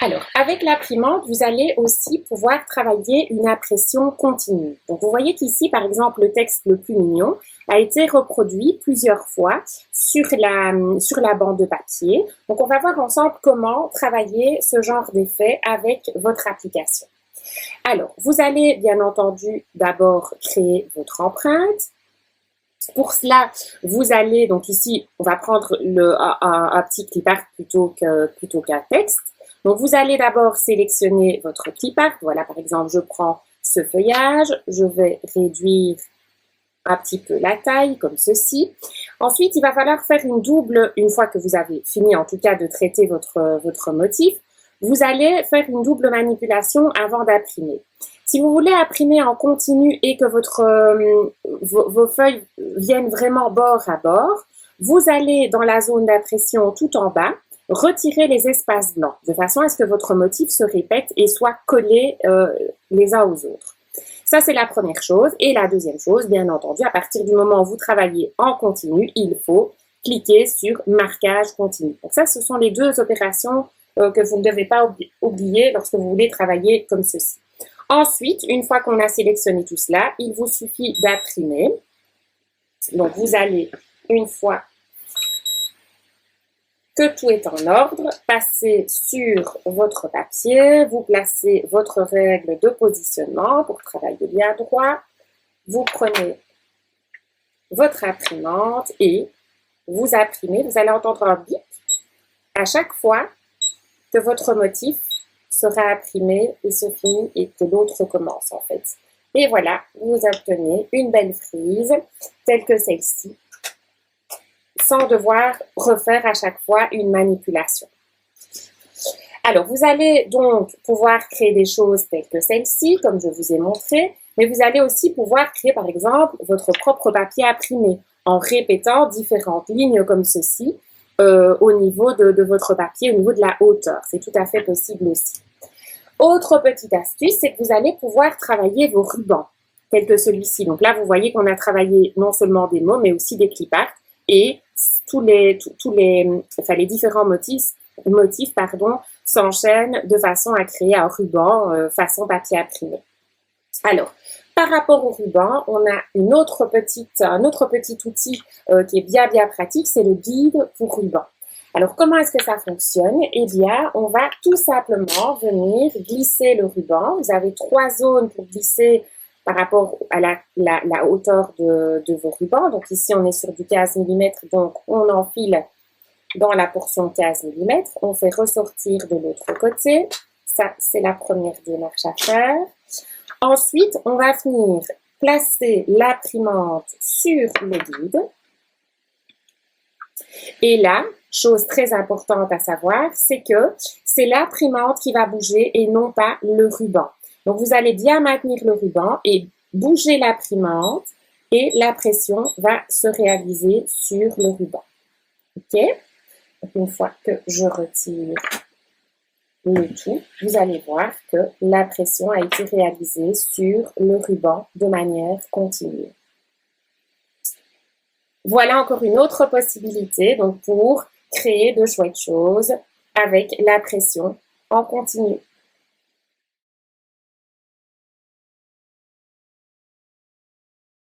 Alors, avec l'imprimante, vous allez aussi pouvoir travailler une impression continue. Donc, vous voyez qu'ici, par exemple, le texte le plus mignon a été reproduit plusieurs fois sur la bande de papier. Donc, on va voir ensemble comment travailler ce genre d'effet avec votre application. Alors, vous allez bien entendu d'abord créer votre empreinte. Pour cela, vous allez, donc ici, on va prendre un petit clipart plutôt qu'un texte. Donc, vous allez d'abord sélectionner votre clipart. Voilà, par exemple, je prends ce feuillage, je vais réduire un petit peu la taille, comme ceci. Ensuite, il va falloir faire une fois que vous avez fini en tout cas de traiter votre motif, vous allez faire une double manipulation avant d'imprimer. Si vous voulez imprimer en continu et que vos feuilles viennent vraiment bord à bord, vous allez dans la zone d'impression tout en bas, retirer les espaces blancs, de façon à ce que votre motif se répète et soit collé les uns aux autres. Ça, c'est la première chose. Et la deuxième chose, bien entendu, à partir du moment où vous travaillez en continu, il faut cliquer sur marquage continu. Donc ça, ce sont les deux opérations que vous ne devez pas oublier lorsque vous voulez travailler comme ceci. Ensuite, une fois qu'on a sélectionné tout cela, il vous suffit d'imprimer. Donc, vous allez, une fois que tout est en ordre, passer sur votre papier, vous placez votre règle de positionnement pour travailler bien droit. Vous prenez votre imprimante et vous imprimez. Vous allez entendre un bip à chaque fois que votre motif sera imprimé et se finit et que l'autre commence en fait. Et voilà, vous obtenez une belle frise telle que celle-ci, sans devoir refaire à chaque fois une manipulation. Alors, vous allez donc pouvoir créer des choses telles que celle-ci, comme je vous ai montré, mais vous allez aussi pouvoir créer, par exemple, votre propre papier imprimé en répétant différentes lignes comme ceci au niveau de votre papier, au niveau de la hauteur. C'est tout à fait possible aussi. Autre petite astuce, c'est que vous allez pouvoir travailler vos rubans, tels que celui-ci. Donc là, vous voyez qu'on a travaillé non seulement des mots, mais aussi des clip-art et les différents motifs s'enchaînent de façon à créer un ruban façon papier imprimé. Alors, par rapport au ruban, on a un autre petit outil qui est bien pratique, c'est le guide pour ruban. Alors, comment est-ce que ça fonctionne? Eh bien, on va tout simplement venir glisser le ruban. Vous avez 3 zones pour glisser par rapport à la hauteur de vos rubans. Donc ici, on est sur du 15 mm, donc on enfile dans la portion 15 mm. On fait ressortir de l'autre côté. Ça, c'est la première démarche à faire. Ensuite, on va venir placer l'imprimante sur le guide. Et là, chose très importante à savoir, c'est que c'est l'imprimante qui va bouger et non pas le ruban. Donc, vous allez bien maintenir le ruban et bouger l'imprimante et l'impression va se réaliser sur le ruban. OK? Donc, une fois que je retire le tout, vous allez voir que l'impression a été réalisée sur le ruban de manière continue. Voilà encore une autre possibilité donc pour créer de chouettes choses avec l'impression en continu.